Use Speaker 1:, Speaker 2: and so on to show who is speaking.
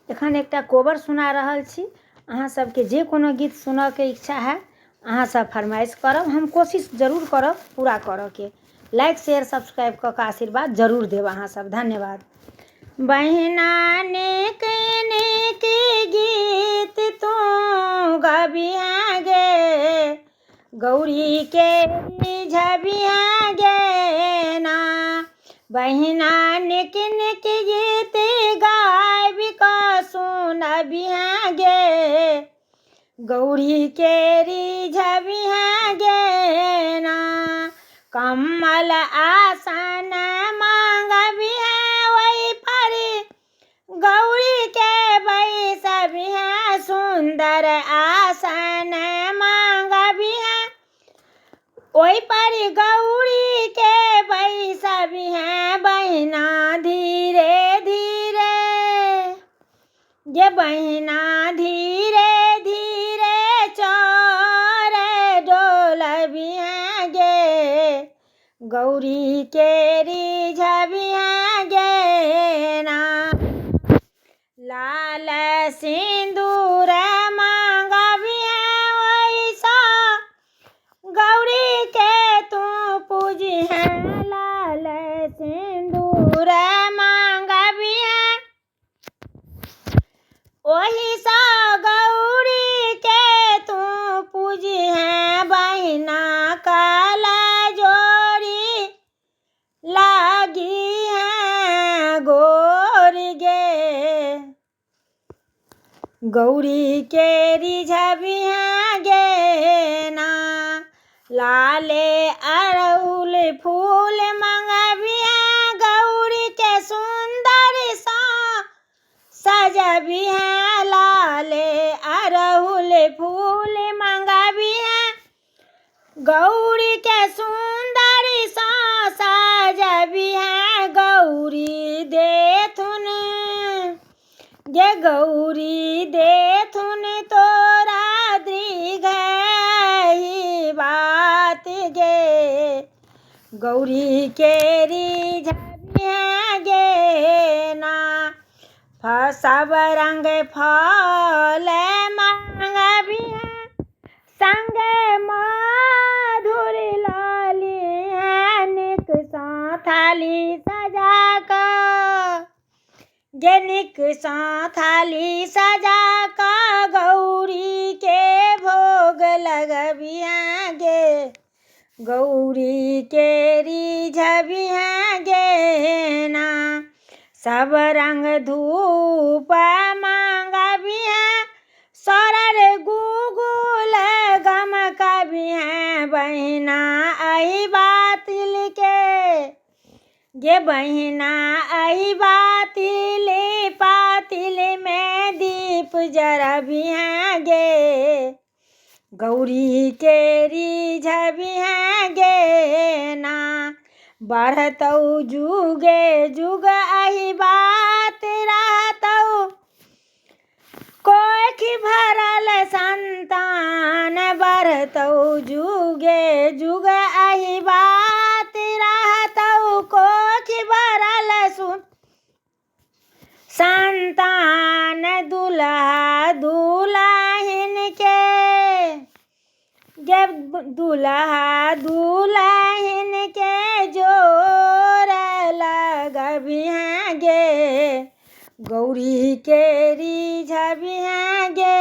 Speaker 1: एखन एकटा कोबर सुना रहल छी। अहाँ सबके जे कोनो गीत सुनऽके इच्छा है अहाँ सब फरमाइश करब, हम कोशिश जरूर करब पूरा करऽके। लाइक शेयर सब्सक्राइब कऽ कऽ आशीर्वाद जरूर देब अहाँ सब। धन्यवाद। बहिना नेक नेक गीत तू गबिहा गे, गौरी के रिझबिहा गे ना। बहिना नेक नेक गीत गाबि कऽ सुनबिहा गे, गौरी के रिझबिहा गे ना। कमल आसन मांगबिहा ओहि पर, गौरी के बैसबिहा सुंदर आसन मांगबिहा ओहि पर, गौरी के बैसबिहा। बहिना धीरे धीरे गे, बहिना धीरे धीरे चोर डोलबिहा गे, गौरी के रिझबिहा गे ना। लाल सिंदूर मांगबिहा ओहि सँ, गौरी के तू पूजिहा। लाल सिंदूर मांगबिहा ओहि सँ, गौरी के तू पूजिहा। बहिना काला जोड़ी लागिहा गोरी गे, गौरी के रिझबिहा गे ना। लाले अड़हुल फूल मंगबिहा, गौरी के सुंदर सा सजबिहा। लाले अड़हुल फूल मंगबिहा, गौरी के सुंदर सा सजबिहा। गौरी देथुन गे, गौरी देथुन तोरा दीर्घायु बात गे, गौरी के रिझबिहा गे ना। सब रंग फल मांगबिहा, संगे मधुर ललिहा। निक सँ थाली सजा कऽ गे, निक सँ थाली सजा कऽ, गौरी के भोग लगबिहा गे, गौरी के रिझबिहा गे ना। सब रंग धूप मांगबिहा, सरर गुगुल गमकबिहा। बहिना एहि बातिल के गे, बहिना एहि बातिल पातिल में दीप जरबिहा गे, गौरी के रिझबिहा गे ना। बढ़तौ जुगे जुग एहि बात रहतौ, कोखि भरल संतान। बढ़तौ जुगे जुग एहि बात रहतौ, कोखि भरल संतान। दुल्हा दुल्हिन के गे, दुल्हा दुल्हिन के जोर लगबिहा गे, गौरी के रिझबिहा गे